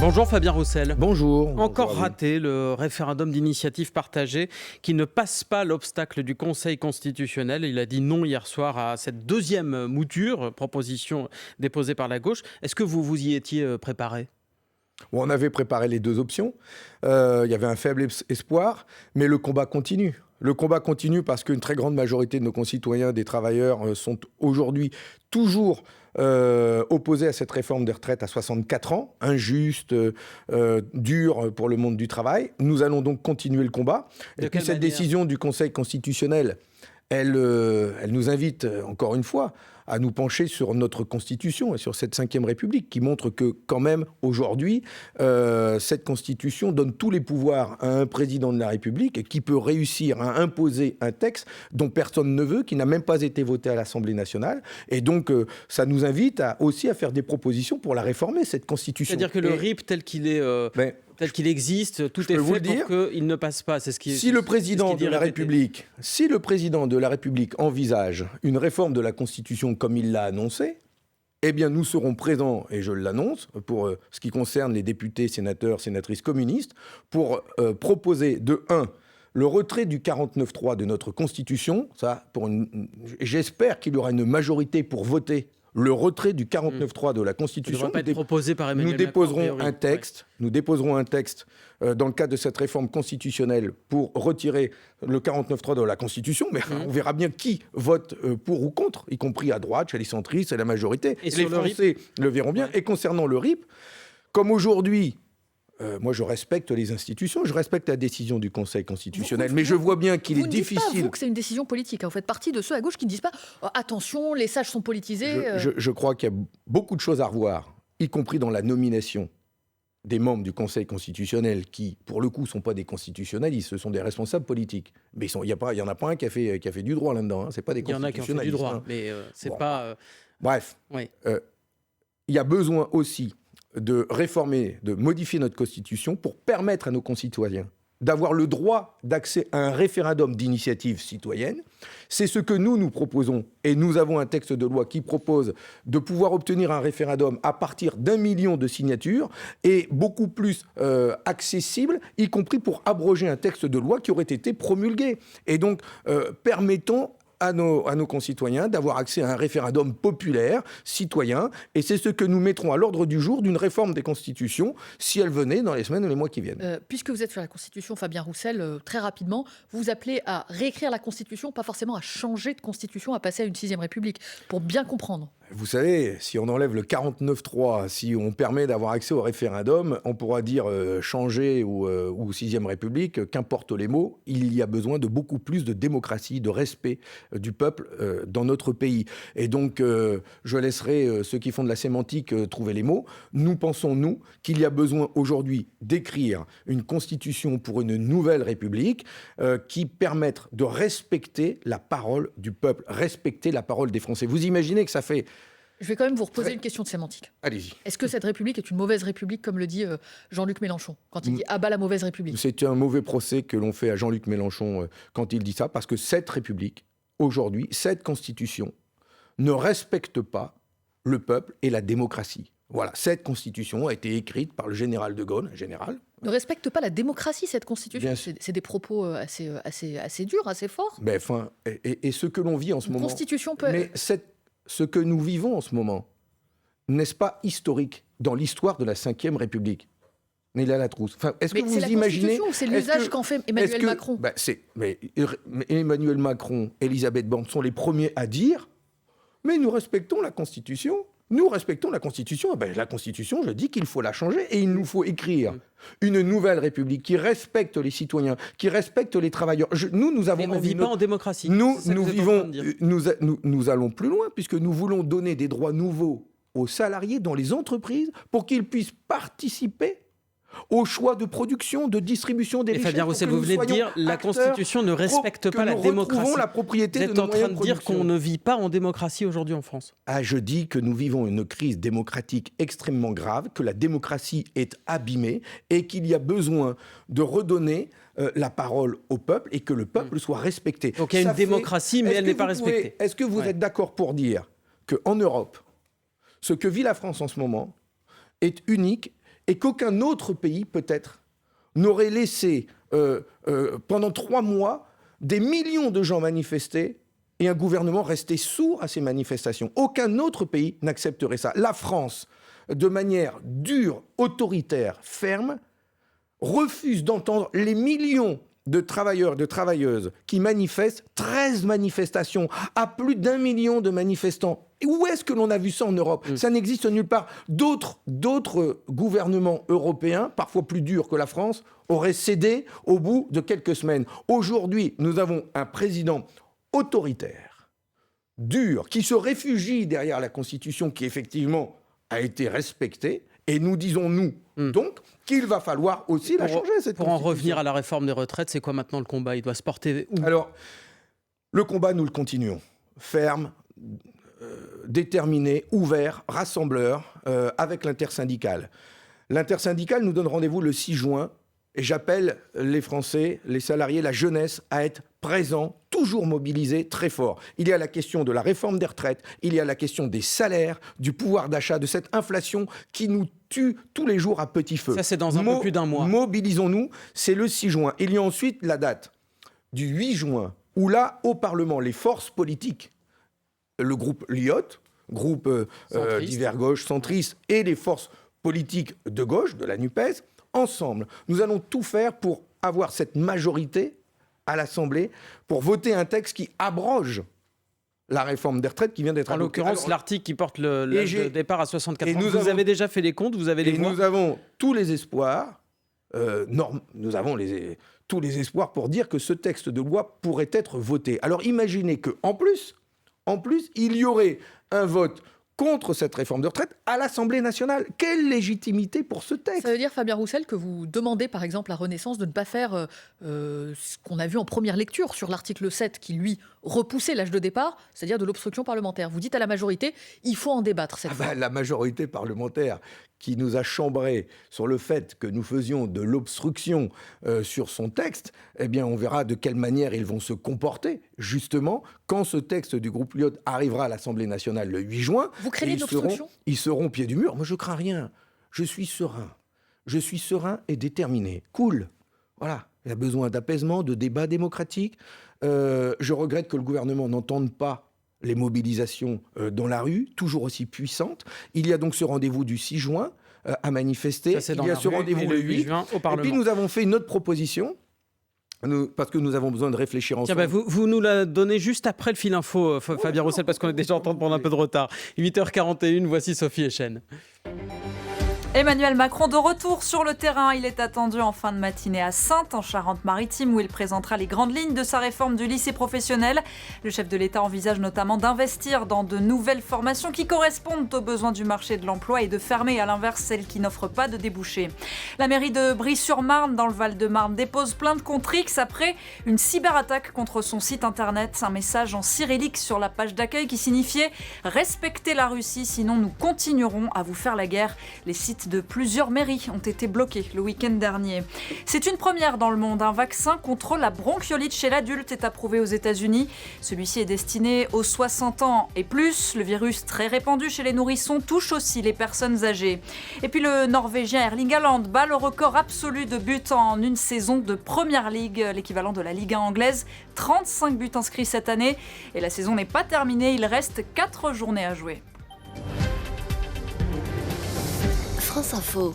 Bonjour Fabien Roussel. Bonjour. Encore Bonjour raté le référendum d'initiative partagée qui ne passe pas l'obstacle du Conseil constitutionnel. Il a dit non hier soir à cette deuxième mouture, proposition déposée par la gauche. Est-ce que vous vous y étiez préparé ? On avait préparé les deux options. Il y avait un faible espoir, mais le combat continue. Le combat continue parce qu'une très grande majorité de nos concitoyens, des travailleurs, sont aujourd'hui toujours opposés à cette réforme des retraites à 64 ans, injuste, dure pour le monde du travail. Nous allons donc continuer le combat. Et puis cette décision du Conseil constitutionnel, elle nous invite, encore une fois, à nous pencher sur notre Constitution et sur cette 5e République qui montre que, quand même, aujourd'hui, cette Constitution donne tous les pouvoirs à un président de la République et qui peut réussir à imposer un texte dont personne ne veut, qui n'a même pas été voté à l'Assemblée nationale. Et donc, ça nous invite aussi à faire des propositions pour la réformer, cette Constitution. C'est-à-dire que le RIP tel qu'il est... tel qu'il existe, tout est fait pour qu'il ne passe pas. C'est ce qui est, si le président de la République envisage une réforme de la Constitution comme il l'a annoncé, eh bien nous serons présents, et je l'annonce, pour ce qui concerne les députés, sénateurs, sénatrices communistes, pour proposer le retrait du 49.3 de notre Constitution. J'espère qu'il y aura une majorité pour voter le retrait du 49.3 de la Constitution. Ça ne va pas être proposé par Emmanuel Macron. Nous déposerons un texte dans le cadre de cette réforme constitutionnelle pour retirer le 49.3 de la Constitution, mais on verra bien qui vote pour ou contre, y compris à droite, chez les centristes, et la majorité. Et les Français le verront bien. Et concernant le RIP, comme aujourd'hui, moi, je respecte les institutions, je respecte la décision du Conseil constitutionnel, mais je vois bien qu'il est difficile... Vous ne dites pas, vous, que c'est une décision politique. Vous faites partie de ceux à gauche qui ne disent pas « Attention, les sages sont politisés ». Je crois qu'il y a beaucoup de choses à revoir, y compris dans la nomination des membres du Conseil constitutionnel qui, pour le coup, ne sont pas des constitutionnalistes, ce sont des responsables politiques. Mais il n'y en a pas un qui a fait du droit là-dedans, hein. Ce n'est pas des constitutionnalistes. Il y en a qui ont fait du droit, mais c'est pas... Bref, oui. Il y a besoin aussi de réformer, de modifier notre Constitution pour permettre à nos concitoyens d'avoir le droit d'accès à un référendum d'initiative citoyenne. C'est ce que nous proposons. Et nous avons un texte de loi qui propose de pouvoir obtenir un référendum à partir d'1 million de signatures et beaucoup plus accessible, y compris pour abroger un texte de loi qui aurait été promulgué. Et donc, permettons à nos concitoyens d'avoir accès à un référendum populaire, citoyen, et c'est ce que nous mettrons à l'ordre du jour d'une réforme des constitutions, si elle venait dans les semaines ou les mois qui viennent. Puisque vous êtes sur la Constitution, Fabien Roussel, très rapidement, vous appelez à réécrire la Constitution, pas forcément à changer de Constitution, à passer à une 6e République, pour bien comprendre. Vous savez, si on enlève le 49.3, si on permet d'avoir accès au référendum, on pourra dire changer ou 6e République, qu'importe les mots, il y a besoin de beaucoup plus de démocratie, de respect du peuple dans notre pays. Et donc, je laisserai ceux qui font de la sémantique trouver les mots. Nous pensons, nous, qu'il y a besoin aujourd'hui d'écrire une constitution pour une nouvelle République qui permette de respecter la parole du peuple, respecter la parole des Français. Vous imaginez que ça fait... Je vais quand même vous reposer une question de sémantique. Allez-y. Est-ce que cette République est une mauvaise République, comme le dit Jean-Luc Mélenchon, quand il dit « abat la mauvaise République » ? C'est un mauvais procès que l'on fait à Jean-Luc Mélenchon quand il dit ça, parce que cette République, aujourd'hui, cette Constitution, ne respecte pas le peuple et la démocratie. Voilà, cette Constitution a été écrite par le général de Gaulle, général. Ne respecte pas la démocratie, cette Constitution. C'est des propos assez durs, assez forts. Mais enfin, et ce que l'on vit en ce moment... Constitution peut... Mais ce que nous vivons en ce moment, n'est-ce pas historique dans l'histoire de la 5e République ? Mais là, la trousse. Enfin, est-ce que vous imaginez... C'est l'usage qu'en fait Emmanuel Macron. Mais Emmanuel Macron, Elisabeth Borne sont les premiers à dire « Mais nous respectons la Constitution ». Nous respectons la Constitution. La Constitution, je dis qu'il faut la changer et il nous faut écrire une nouvelle République qui respecte les citoyens, qui respecte les travailleurs. Nous avons... Mais on ne vit pas en démocratie. Nous allons plus loin puisque nous voulons donner des droits nouveaux aux salariés dans les entreprises pour qu'ils puissent participer au choix de production, de distribution des richesses. Fabien Roussel, vous venez de dire la Constitution ne respecte pas la démocratie. La propriété. Vous êtes en train de dire qu'on ne vit pas en démocratie aujourd'hui en France. Je dis que nous vivons une crise démocratique extrêmement grave, que la démocratie est abîmée et qu'il y a besoin de redonner la parole au peuple et que le peuple soit respecté. Donc il y a une démocratie, mais elle n'est pas respectée. Est-ce que vous êtes d'accord pour dire qu'en Europe, ce que vit la France en ce moment est unique et qu'aucun autre pays, peut-être, n'aurait laissé pendant 3 mois des millions de gens manifester et un gouvernement rester sourd à ces manifestations. Aucun autre pays n'accepterait ça. La France, de manière dure, autoritaire, ferme, refuse d'entendre les millions de travailleurs, de travailleuses qui manifestent, 13 manifestations, à plus d'1 million de manifestants. Et où est-ce que l'on a vu ça en Europe ? Ça n'existe nulle part. D'autres gouvernements européens, parfois plus durs que la France, auraient cédé au bout de quelques semaines. Aujourd'hui, nous avons un président autoritaire, dur, qui se réfugie derrière la Constitution qui, effectivement, a été respectée. Et nous disons, nous, donc, qu'il va falloir aussi la changer, cette Pour en revenir à la réforme des retraites, c'est quoi maintenant le combat ? Il doit se porter où ? Alors, le combat, nous le continuons. Ferme, déterminé, ouvert, rassembleur, avec l'intersyndicale. L'intersyndicale nous donne rendez-vous le 6 juin. Et j'appelle les Français, les salariés, la jeunesse à être présents, toujours mobilisés, très fort. Il y a la question de la réforme des retraites, il y a la question des salaires, du pouvoir d'achat, de cette inflation qui nous tue tous les jours à petit feu. Ça, c'est dans un peu plus d'un mois. Mobilisons-nous, c'est le 6 juin. Il y a ensuite la date du 8 juin, où là, au Parlement, les forces politiques, le groupe Lyot, groupe divers gauche, centriste, et les forces politiques de gauche, de la NUPES, ensemble, nous allons tout faire pour avoir cette majorité à l'Assemblée pour voter un texte qui abroge la réforme des retraites qui vient d'être adoptée. En l'occurrence, l'article qui porte l'âge de départ à 64 ans. Vous avez déjà fait les comptes, vous avez les voix. Nous avons tous les espoirs, nous avons tous les espoirs pour dire que ce texte de loi pourrait être voté. Alors imaginez qu'en plus, il y aurait un vote contre cette réforme de retraite à l'Assemblée nationale. Quelle légitimité pour ce texte ? Ça veut dire, Fabien Roussel, que vous demandez par exemple à Renaissance de ne pas faire ce qu'on a vu en première lecture sur l'article 7 qui, lui, repoussait l'âge de départ, c'est-à-dire de l'obstruction parlementaire. Vous dites à la majorité, il faut en débattre cette fois. La majorité parlementaire qui nous a chambré sur le fait que nous faisions de l'obstruction sur son texte, eh bien, on verra de quelle manière ils vont se comporter, justement, quand ce texte du groupe Lyot arrivera à l'Assemblée nationale le 8 juin. Vous craignez de l'obstruction ? Ils seront au pied du mur. Moi, je crains rien. Je suis serein. Je suis serein et déterminé. Cool. Voilà. Il y a besoin d'apaisement, de débat démocratique. Je regrette que le gouvernement n'entende pas les mobilisations dans la rue, toujours aussi puissantes. Il y a donc ce rendez-vous du 6 juin à manifester. Ça, Il y a ce rendez-vous le 8 juin au Parlement. Et puis nous avons fait une autre proposition, parce que nous avons besoin de réfléchir ensemble. Tiens, vous nous la donnez juste après le fil info, Fabien Roussel, parce qu'on est déjà en train de prendre un peu de retard. 8h41, voici Sophie Echen. Emmanuel Macron de retour sur le terrain. Il est attendu en fin de matinée à Saintes, en Charente-Maritime, où il présentera les grandes lignes de sa réforme du lycée professionnel. Le chef de l'État envisage notamment d'investir dans de nouvelles formations qui correspondent aux besoins du marché de l'emploi et de fermer à l'inverse celles qui n'offrent pas de débouchés. La mairie de Brie-sur-Marne, dans le Val-de-Marne, dépose plainte contre X après une cyberattaque contre son site internet. Un message en cyrillique sur la page d'accueil qui signifiait « Respectez la Russie, sinon nous continuerons à vous faire la guerre ». Les sites de plusieurs mairies ont été bloqués le week-end dernier. C'est une première dans le monde. Un vaccin contre la bronchiolite chez l'adulte est approuvé aux États-Unis. Celui-ci est destiné aux 60 ans et plus. Le virus très répandu chez les nourrissons touche aussi les personnes âgées. Et puis le Norvégien Erling Haaland bat le record absolu de buts en une saison de Première Ligue, l'équivalent de la Ligue 1 anglaise. 35 buts inscrits cette année. Et la saison n'est pas terminée. Il reste 4 journées à jouer. France Info.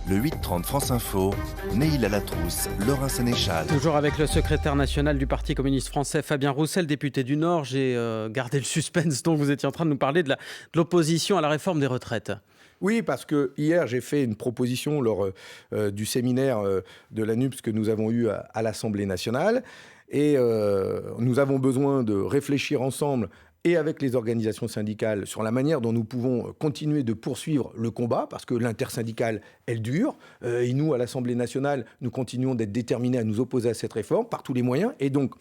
Le 8-30 France Info, Neil Latrousse, Laurent Sénéchal. Toujours avec le secrétaire national du Parti communiste français, Fabien Roussel, député du Nord. J'ai gardé le suspense dont vous étiez en train de nous parler de l'opposition à la réforme des retraites. Oui, parce que hier, j'ai fait une proposition lors du séminaire de l'ANUPS que nous avons eu à l'Assemblée nationale. Et nous avons besoin de réfléchir ensemble et avec les organisations syndicales sur la manière dont nous pouvons continuer de poursuivre le combat, parce que l'intersyndicale, elle dure. Et nous, à l'Assemblée nationale, nous continuons d'être déterminés à nous opposer à cette réforme par tous les moyens. Et donc,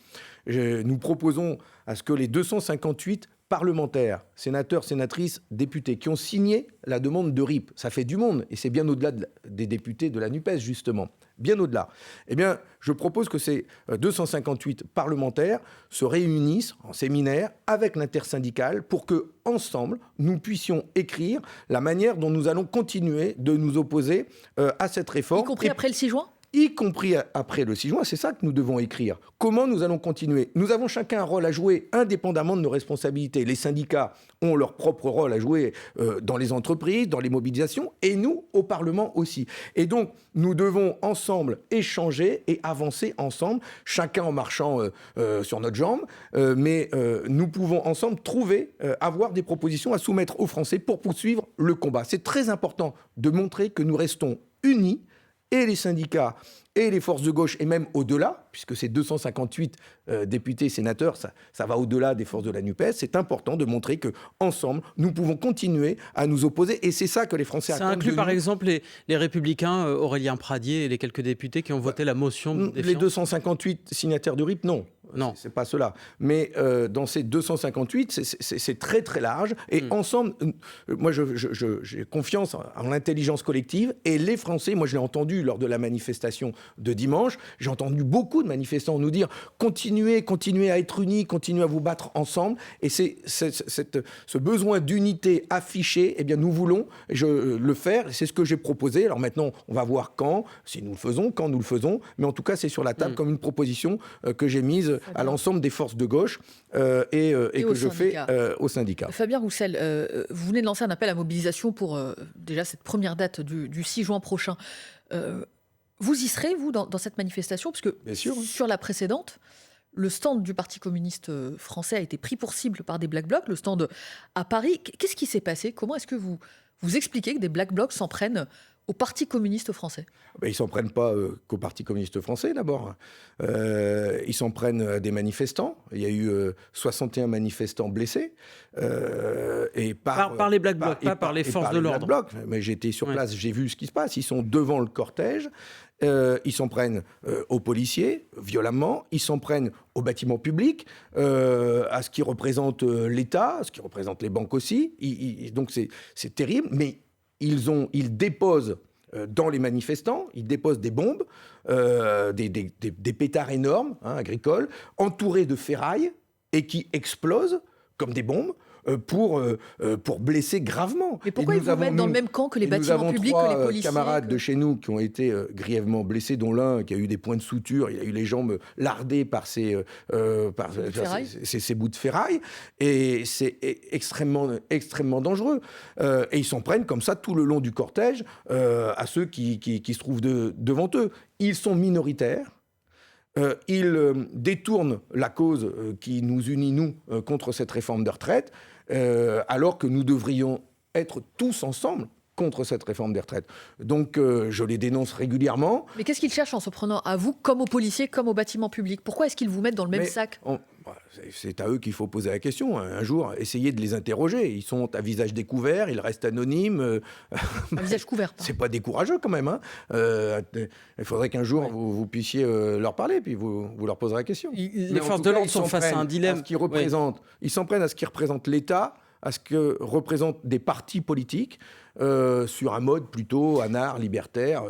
nous proposons à ce que les 258 parlementaires, sénateurs, sénatrices, députés qui ont signé la demande de RIP. Ça fait du monde, et c'est bien au-delà des députés de la NUPES, justement. Bien au-delà. Eh bien, je propose que ces 258 parlementaires se réunissent en séminaire avec l'intersyndicale pour que, ensemble, nous puissions écrire la manière dont nous allons continuer de nous opposer à cette réforme. Y compris après le 6 juin ? Y compris après le 6 juin, c'est ça que nous devons écrire. Comment nous allons continuer ? Nous avons chacun un rôle à jouer indépendamment de nos responsabilités. Les syndicats ont leur propre rôle à jouer dans les entreprises, dans les mobilisations, et nous, au Parlement aussi. Et donc, nous devons ensemble échanger et avancer ensemble, chacun en marchant sur notre jambe, mais nous pouvons ensemble avoir des propositions à soumettre aux Français pour poursuivre le combat. C'est très important de montrer que nous restons unis, et les syndicats et les forces de gauche, et même au-delà, puisque c'est 258 députés, sénateurs, ça va au-delà des forces de la NUPES, c'est important de montrer qu'ensemble, nous pouvons continuer à nous opposer, et c'est ça que les Français attendent. Ça inclut de par nous. exemple les Républicains, Aurélien Pradier et les quelques députés qui ont voté la motion de défiance. Les 258 signataires du RIP, non. Non. C'est pas cela. Mais dans ces 258, c'est très très large. Et ensemble, moi j'ai confiance en l'intelligence collective. Et les Français, moi je l'ai entendu lors de la manifestation de dimanche, j'ai entendu beaucoup de manifestants nous dire continuez à être unis, continuez à vous battre ensemble. Et ce besoin d'unité affiché, eh bien nous voulons le faire. C'est ce que j'ai proposé. Alors maintenant, on va voir si nous le faisons, quand nous le faisons. Mais en tout cas, c'est sur la table comme une proposition que j'ai mise à l'ensemble des forces de gauche et que je fais au syndicat. Fabien Roussel, vous venez de lancer un appel à mobilisation pour déjà cette première date du 6 juin prochain. Vous y serez, vous, dans cette manifestation ? Parce que Bien sûr, oui. Sur la précédente, le stand du Parti communiste français a été pris pour cible par des Black Blocs, le stand à Paris. Qu'est-ce qui s'est passé ? Comment est-ce que vous expliquez que des Black Blocs s'en prennent au Parti communiste français ? Ils ne s'en prennent pas qu'au Parti communiste français, d'abord. Ils s'en prennent à des manifestants. Il y a eu 61 manifestants blessés. Et par les Black Blocs, pas par les forces de l'ordre. Black Blocs. Mais j'étais sur place, j'ai vu ce qui se passe. Ils sont devant le cortège. Ils s'en prennent aux policiers, violemment. Ils s'en prennent aux bâtiments publics, à ce qui représente l'État, à ce qui représente les banques aussi. Donc c'est terrible. Mais ils déposent dans les manifestants, ils déposent des bombes, des pétards énormes, agricoles, entourés de ferraille, et qui explosent comme des bombes pour blesser gravement. Mais pourquoi ils vous mettent dans le même camp que les bâtiments publics, que les policiers ? Nous avons 3 camarades de chez nous qui ont été grièvement blessés, dont l'un qui a eu des points de suture, il a eu les jambes lardées par ces bouts de ferraille, et c'est extrêmement dangereux. Et ils s'en prennent comme ça tout le long du cortège à ceux qui se trouvent devant eux. Ils sont minoritaires. Ils détournent la cause qui nous unit, nous, contre cette réforme de retraite, alors que nous devrions être tous ensemble contre cette réforme des retraites. Donc, je les dénonce régulièrement. Mais qu'est-ce qu'ils cherchent en se prenant à vous, comme aux policiers, comme aux bâtiments publics ? Pourquoi est-ce qu'ils vous mettent dans le même sac ? C'est à eux qu'il faut poser la question. Un jour, essayez de les interroger. Ils sont à visage découvert, ils restent anonymes. À visage couvert. C'est pas décourageux quand même. Il faudrait qu'un jour vous puissiez leur parler, puis vous leur poserez la question. Les forces de l'ordre sont face à un dilemme. Ils s'en prennent à ce qui représente l'État, à ce que représentent des partis politiques, sur un mode plutôt anard, libertaire.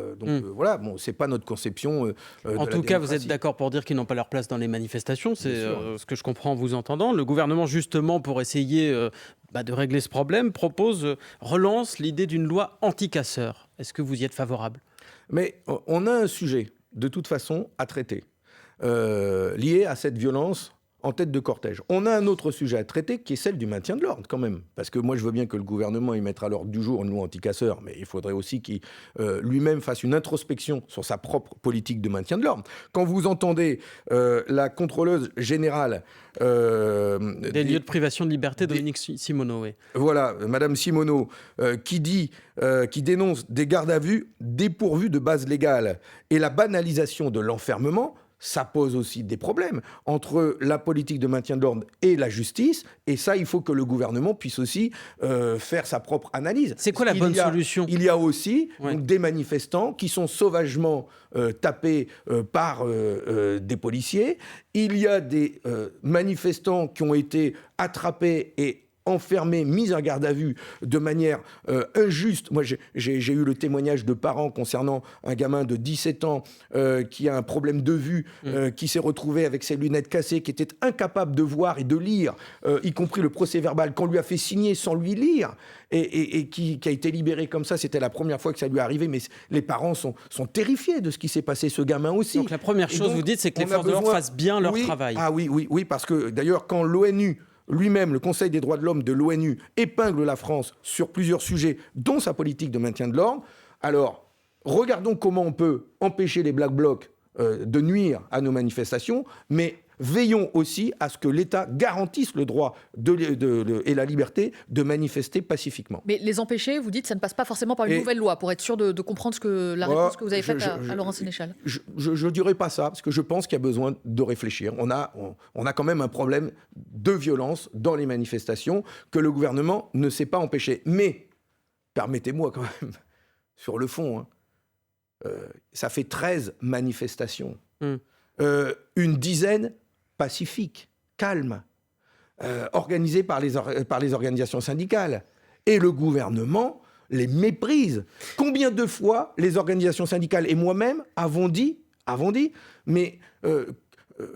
Voilà, c'est pas notre conception. En tout cas, vous êtes d'accord pour dire qu'ils n'ont pas leur place dans les manifestations, c'est ce que je comprends en vous entendant. Le gouvernement, justement, pour essayer de régler ce problème, relance l'idée d'une loi anti-casseurs. Est-ce que vous y êtes favorable ? Mais on a un sujet, de toute façon, à traiter, lié à cette violence en tête de cortège. On a un autre sujet à traiter qui est celle du maintien de l'ordre quand même. Parce que moi je veux bien que le gouvernement y mette à l'ordre du jour une loi anti-casseurs, mais il faudrait aussi qu'il lui-même fasse une introspection sur sa propre politique de maintien de l'ordre. Quand vous entendez la contrôleuse générale des lieux de privation de liberté, Dominique Simoneau, oui. Voilà, Madame Simoneau, qui dénonce des gardes à vue dépourvus de base légale et la banalisation de l'enfermement, ça pose aussi des problèmes entre la politique de maintien de l'ordre et la justice. Et ça, il faut que le gouvernement puisse aussi faire sa propre analyse. C'est quoi la bonne solution ? Il y a aussi donc, des manifestants qui sont sauvagement tapés par des policiers. Il y a des manifestants qui ont été attrapés et enfermés, mis en garde à vue de manière injuste. Moi, j'ai eu le témoignage de parents concernant un gamin de 17 ans qui a un problème de vue, qui s'est retrouvé avec ses lunettes cassées, qui était incapable de voir et de lire, y compris le procès-verbal qu'on lui a fait signer sans lui lire, et qui a été libéré comme ça. C'était la première fois que ça lui est arrivé, mais les parents sont terrifiés de ce qui s'est passé, ce gamin aussi. Donc la première chose, vous dites, c'est que les forces de l'ordre fassent bien leur travail. Ah oui, parce que d'ailleurs, quand l'ONU lui-même, le Conseil des droits de l'homme de l'ONU, épingle la France sur plusieurs sujets, dont sa politique de maintien de l'ordre. Alors, regardons comment on peut empêcher les Black Blocs de nuire à nos manifestations, mais veillons aussi à ce que l'État garantisse le droit et la liberté de manifester pacifiquement. Mais les empêcher, vous dites, ça ne passe pas forcément par une nouvelle loi, pour être sûr de comprendre la réponse que vous avez faite à Laurent Sénéchal. Je ne dirais pas ça, parce que je pense qu'il y a besoin de réfléchir. On a quand même un problème de violence dans les manifestations que le gouvernement ne sait pas empêcher. Mais, permettez-moi quand même, sur le fond, ça fait 13 manifestations. Une dizaine pacifiques, calmes, organisées par les organisations syndicales. Et le gouvernement les méprise. Combien de fois les organisations syndicales et moi-même avons dit, mais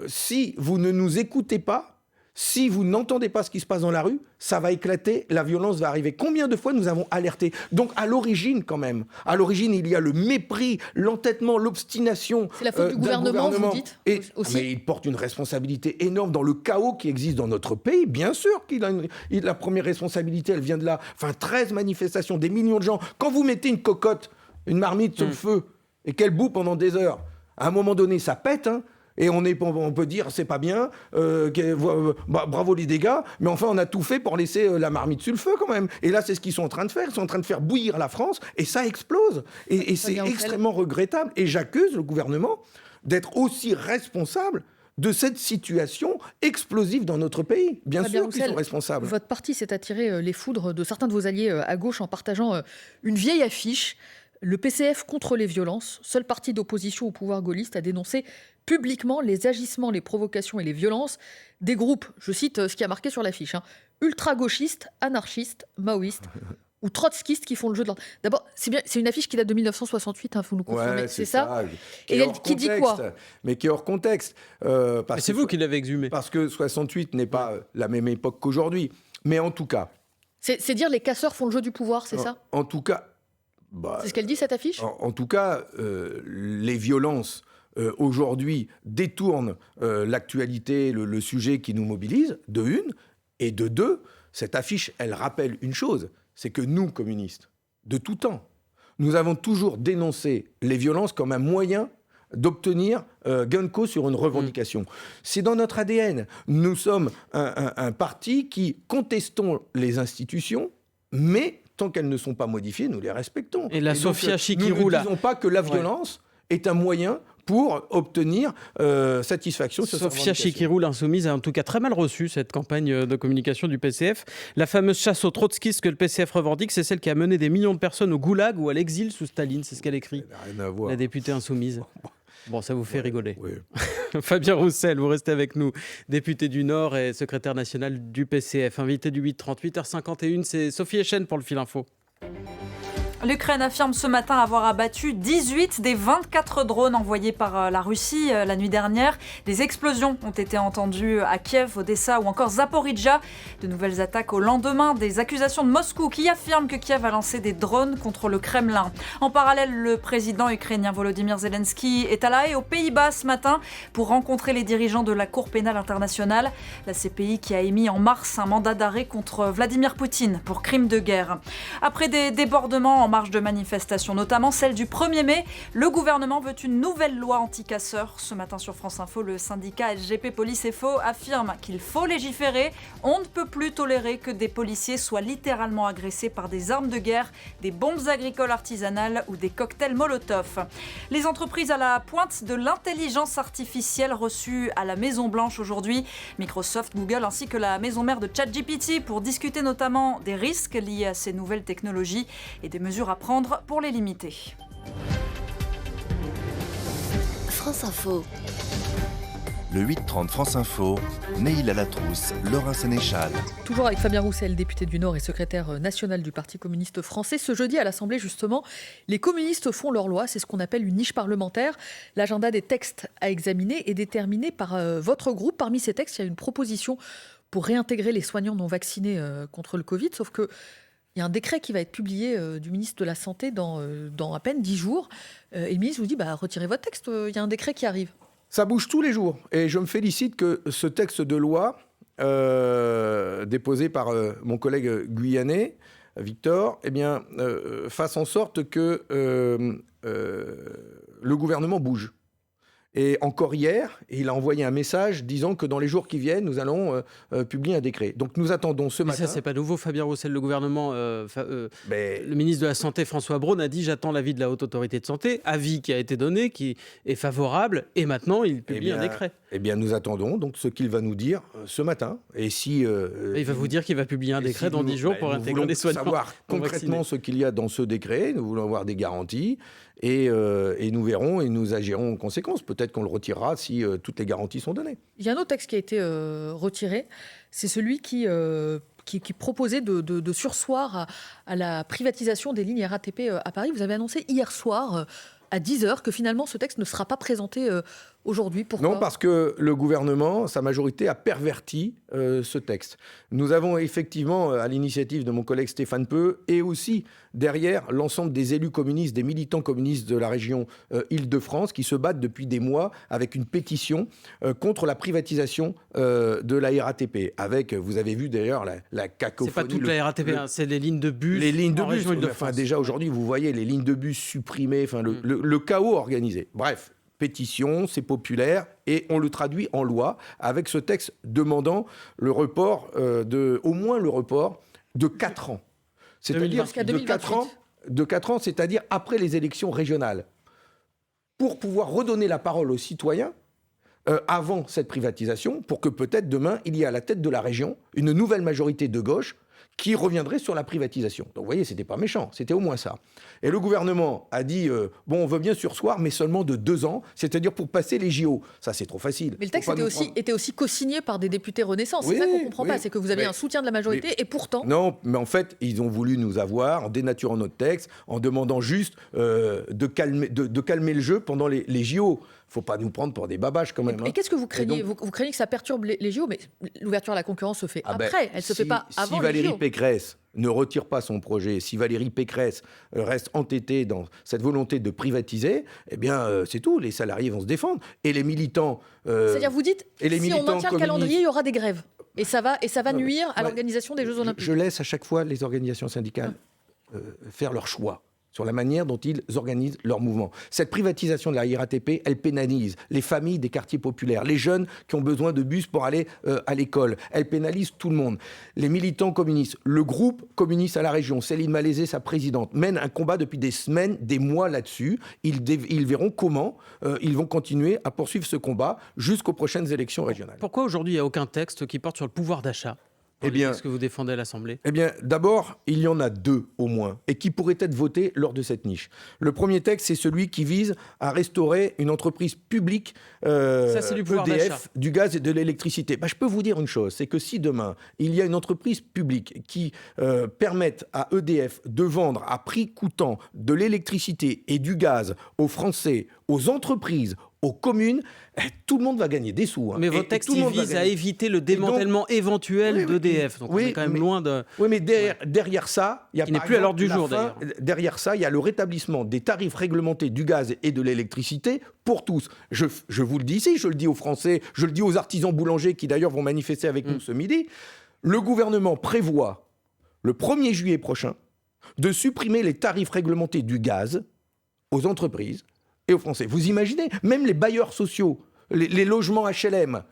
si vous ne nous écoutez pas, si vous n'entendez pas ce qui se passe dans la rue, ça va éclater, la violence va arriver. Combien de fois nous avons alerté ? Donc à l'origine quand même, il y a le mépris, l'entêtement, l'obstination. C'est la faute du gouvernement, vous dites aussi. Mais il porte une responsabilité énorme dans le chaos qui existe dans notre pays. Bien sûr qu'il a la première responsabilité, elle vient de là. Enfin, 13 manifestations, des millions de gens. Quand vous mettez une cocotte, une marmite sur le feu et qu'elle bout pendant des heures, à un moment donné, ça pète, Et on peut dire c'est pas bien, bravo les dégâts, mais enfin on a tout fait pour laisser la marmite sur le feu quand même. Et là c'est ce qu'ils sont en train de faire, ils sont en train de faire bouillir la France et ça explose. Et c'est extrêmement regrettable. Et j'accuse le gouvernement d'être aussi responsable de cette situation explosive dans notre pays. Bien sûr qu'ils sont responsables. Votre parti s'est attiré les foudres de certains de vos alliés à gauche en partageant une vieille affiche. Le PCF contre les violences, seul parti d'opposition au pouvoir gaulliste, a dénoncé publiquement les agissements, les provocations et les violences des groupes, je cite ce qui a marqué sur l'affiche, ultra-gauchistes, anarchistes, maoïstes ou trotskistes qui font le jeu de l'ordre. D'abord, c'est une affiche qui date de 1968, vous nous confirmez, c'est ça. Et elle qui dit quoi ? Mais qui est hors contexte. C'est vous qui l'avez exhumé. Parce que 68 n'est pas la même époque qu'aujourd'hui. Mais en tout cas... C'est dire les casseurs font le jeu du pouvoir, c'est ça ? En tout cas... c'est ce qu'elle dit, cette affiche ? En tout cas, les violences aujourd'hui détournent l'actualité, le sujet qui nous mobilise, de une. Et de deux, cette affiche, elle rappelle une chose, c'est que nous, communistes, de tout temps, nous avons toujours dénoncé les violences comme un moyen d'obtenir gain de cause sur une revendication. C'est dans notre ADN. Nous sommes un parti qui contestons les institutions, mais... tant qu'elles ne sont pas modifiées, nous les respectons. Et la Sofia Chikirou, nous ne disons pas que la violence est un moyen pour obtenir satisfaction sur Sofia Chikirou, l'insoumise, a en tout cas très mal reçu cette campagne de communication du PCF. La fameuse chasse aux trotskistes que le PCF revendique, c'est celle qui a mené des millions de personnes au goulag ou à l'exil sous Staline. C'est ce qu'elle écrit, la députée insoumise. Bon, ça vous fait rigoler. Oui. Fabien Roussel, vous restez avec nous, député du Nord et secrétaire national du PCF. Invité du 8h30, 8h51, c'est Sophie Echen pour le Fil Info. L'Ukraine affirme ce matin avoir abattu 18 des 24 drones envoyés par la Russie la nuit dernière. Des explosions ont été entendues à Kiev, Odessa ou encore Zaporijjia. De nouvelles attaques au lendemain des accusations de Moscou qui affirment que Kiev a lancé des drones contre le Kremlin. En parallèle, le président ukrainien Volodymyr Zelensky est à La Haye, aux Pays-Bas, ce matin pour rencontrer les dirigeants de la Cour pénale internationale. La CPI qui a émis en mars un mandat d'arrêt contre Vladimir Poutine pour crime de guerre. Après des débordements en marge de manifestations, notamment celle du 1er mai. Le gouvernement veut une nouvelle loi anti-casseurs. Ce matin sur France Info, le syndicat SGP Police et Faux affirme qu'il faut légiférer. On ne peut plus tolérer que des policiers soient littéralement agressés par des armes de guerre, des bombes agricoles artisanales ou des cocktails Molotov. Les entreprises à la pointe de l'intelligence artificielle reçues à la Maison-Blanche aujourd'hui. Microsoft, Google ainsi que la maison mère de ChatGPT pour discuter notamment des risques liés à ces nouvelles technologies et des mesures à prendre pour les limiter. France Info. Le 8-30 France Info, Neil Alatrousse, Laura Sénéchal. Toujours avec Fabien Roussel, député du Nord et secrétaire national du Parti communiste français. Ce jeudi à l'Assemblée, justement, les communistes font leur loi. C'est ce qu'on appelle une niche parlementaire. L'agenda des textes à examiner est déterminé par votre groupe. Parmi ces textes, il y a une proposition pour réintégrer les soignants non vaccinés contre le Covid. Sauf que il y a un décret qui va être publié du ministre de la Santé dans à peine 10 jours. Et le ministre vous dit retirez votre texte, il y a un décret qui arrive. Ça bouge tous les jours. Et je me félicite que ce texte de loi, déposé par mon collègue guyanais, Victor, fasse en sorte que le gouvernement bouge. Et encore hier, il a envoyé un message disant que dans les jours qui viennent, nous allons publier un décret. Donc nous attendons ce matin. Ça, c'est pas nouveau, Fabien Roussel. Le gouvernement, le ministre de la Santé, François Braun, a dit « J'attends l'avis de la Haute Autorité de Santé », avis qui a été donné, qui est favorable, et maintenant il publie un décret. Eh bien, nous attendons donc ce qu'il va nous dire ce matin. Et si il va vous dire qu'il va publier un décret dans 10 jours pour intégrer les soignants. Nous voulons savoir concrètement ce qu'il y a dans ce décret. Nous voulons avoir des garanties. Et nous verrons et nous agirons en conséquence. Peut-être qu'on le retirera si toutes les garanties sont données. Il y a un autre texte qui a été retiré. C'est celui qui proposait de surseoir à la privatisation des lignes RATP à Paris. Vous avez annoncé hier soir à 10h que finalement ce texte ne sera pas présenté aujourd'hui. Pourquoi ? Non, parce que le gouvernement, sa majorité, a perverti ce texte. Nous avons effectivement, à l'initiative de mon collègue Stéphane Peu, et aussi derrière l'ensemble des élus communistes, des militants communistes de la région Île-de-France, qui se battent depuis des mois avec une pétition contre la privatisation de la RATP. Avec, vous avez vu d'ailleurs, la cacophonie. C'est pas toute la RATP, c'est les lignes de bus. Les lignes de en bus. région Île-de-France. Déjà aujourd'hui, vous voyez les lignes de bus supprimées, le chaos organisé. Bref. Pétition, c'est populaire et on le traduit en loi avec ce texte demandant le report au moins le report de 4 ans. C'est-à-dire de 4 ans, c'est-à-dire après les élections régionales. Pour pouvoir redonner la parole aux citoyens avant cette privatisation, pour que peut-être demain, il y ait à la tête de la région une nouvelle majorité de gauche qui reviendrait sur la privatisation. Donc vous voyez, c'était pas méchant, c'était au moins ça. Et le gouvernement a dit, on veut bien surseoir, mais seulement de 2 ans, c'est-à-dire pour passer les JO. Ça, c'est trop facile. Mais le texte était aussi co-signé par des députés Renaissance. C'est ça qu'on ne comprend pas, c'est que vous avez un soutien de la majorité et pourtant... Non, mais en fait, ils ont voulu nous avoir en dénaturant notre texte, en demandant juste de calmer le jeu pendant les JO. Il ne faut pas nous prendre pour des babaches quand même. Et qu'est-ce que vous craignez ? Vous craignez que ça perturbe les JO, mais l'ouverture à la concurrence se fait après, elle ne se fait pas avant les JO. Si Valérie Pécresse ne retire pas son projet, si Valérie Pécresse reste entêtée dans cette volonté de privatiser, eh bien c'est tout, les salariés vont se défendre. Et les militants... C'est-à-dire, vous dites, si on maintient le calendrier, il y aura des grèves. Et ça va nuire à l'organisation des Jeux Olympiques. Je laisse à chaque fois les organisations syndicales faire leur choix sur la manière dont ils organisent leur mouvement. Cette privatisation de la RATP, elle pénalise les familles des quartiers populaires, les jeunes qui ont besoin de bus pour aller à l'école. Elle pénalise tout le monde. Les militants communistes, le groupe communiste à la région, Céline Malézé, sa présidente, mène un combat depuis des semaines, des mois là-dessus. Ils verront comment ils vont continuer à poursuivre ce combat jusqu'aux prochaines élections régionales. Pourquoi aujourd'hui il n'y a aucun texte qui porte sur le pouvoir d'achat ? Ce que vous défendez à l'Assemblée ? Eh bien, d'abord, il y en a 2 au moins, et qui pourraient être votés lors de cette niche. Le premier texte, c'est celui qui vise à restaurer une entreprise publique EDF, du gaz et de l'électricité. Je peux vous dire une chose, c'est que si demain, il y a une entreprise publique qui permette à EDF de vendre à prix coûtant de l'électricité et du gaz aux Français, aux entreprises, aux communes, tout le monde va gagner des sous. Mais votre texte vise à éviter le démantèlement éventuel d'EDF. Donc on est quand même loin de... Oui, mais derrière ça... il n'est plus à l'ordre du jour, d'ailleurs. Derrière ça, il y a le rétablissement des tarifs réglementés du gaz et de l'électricité pour tous. Je vous le dis ici, je le dis aux Français, je le dis aux artisans boulangers qui d'ailleurs vont manifester avec nous ce midi. Le gouvernement prévoit, le 1er juillet prochain, de supprimer les tarifs réglementés du gaz aux entreprises et aux Français. Vous imaginez, même les bailleurs sociaux, les logements HLM,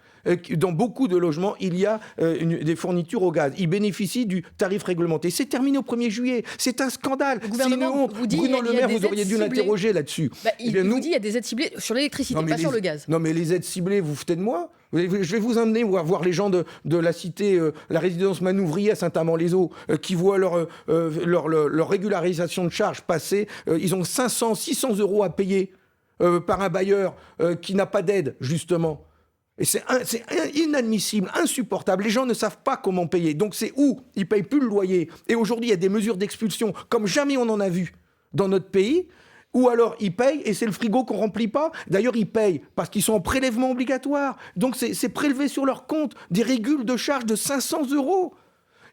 dans beaucoup de logements, il y a des fournitures au gaz. Ils bénéficient du tarif réglementé. C'est terminé au 1er juillet. C'est un scandale. C'est une honte. Bruno Le Maire, vous auriez dû l'interroger là-dessus. Il vous dit qu'il y a des aides ciblées sur l'électricité, pas sur le gaz. Non, mais les aides ciblées, vous foutez de moi ? Je vais vous emmener voir les gens de la cité, la résidence Manouvrier à Saint-Amand-les-Eaux, qui voient leur régularisation de charges passer. Ils ont 500, 600 euros à payer par un bailleur qui n'a pas d'aide, justement. Et c'est inadmissible, insupportable. Les gens ne savent pas comment payer. Donc c'est où ils ne payent plus le loyer. Et aujourd'hui, il y a des mesures d'expulsion comme jamais on en a vu dans notre pays. Ou alors ils payent et c'est le frigo qu'on ne remplit pas. D'ailleurs, ils payent parce qu'ils sont en prélèvement obligatoire. Donc c'est prélevé sur leur compte des régules de charges de 500 euros.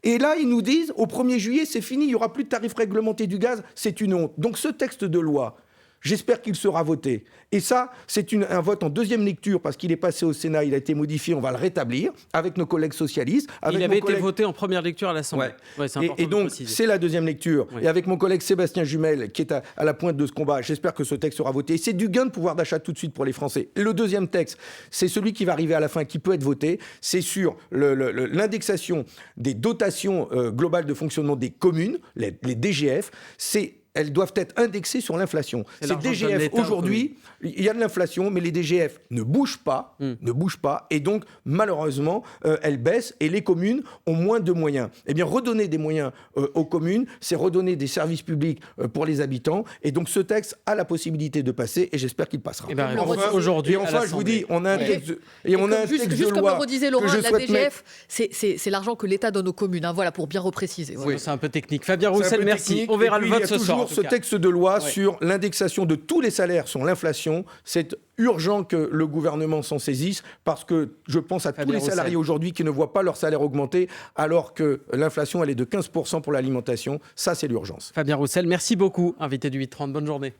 Et là, ils nous disent, au 1er juillet, c'est fini, il n'y aura plus de tarif réglementé du gaz. C'est une honte. Donc ce texte de loi, j'espère qu'il sera voté. Et ça, c'est un vote en deuxième lecture parce qu'il est passé au Sénat, il a été modifié, on va le rétablir avec nos collègues socialistes. Il avait été voté en première lecture à l'Assemblée. Ouais, c'est important et donc, c'est la deuxième lecture. Oui. Et avec mon collègue Sébastien Jumel, qui est à la pointe de ce combat, j'espère que ce texte sera voté. Et c'est du gain de pouvoir d'achat tout de suite pour les Français. Et le deuxième texte, c'est celui qui va arriver à la fin, qui peut être voté. C'est sur l'indexation des dotations globales de fonctionnement des communes, les DGF. Elles doivent être indexées sur l'inflation. Ces DGF, aujourd'hui, il y a de l'inflation, mais les DGF ne bougent pas, et donc, malheureusement, elles baissent, et les communes ont moins de moyens. Eh bien, redonner des moyens aux communes, c'est redonner des services publics pour les habitants, et donc ce texte a la possibilité de passer, et j'espère qu'il passera. Aujourd'hui, je vous dis, on a un texte de loi... Juste comme le redisait Laurent, la DGF, c'est l'argent que l'État donne aux communes, voilà, pour bien repréciser. Voilà. Oui, c'est un peu technique. Fabien Roussel, merci. On verra le vote ce soir. Ce texte de loi sur l'indexation de tous les salaires sur l'inflation, c'est urgent que le gouvernement s'en saisisse parce que je pense à tous les salariés aujourd'hui qui ne voient pas leur salaire augmenter alors que l'inflation elle est de 15% pour l'alimentation. Ça, c'est l'urgence. Fabien Roussel, merci beaucoup, invité du 8h30. Bonne journée.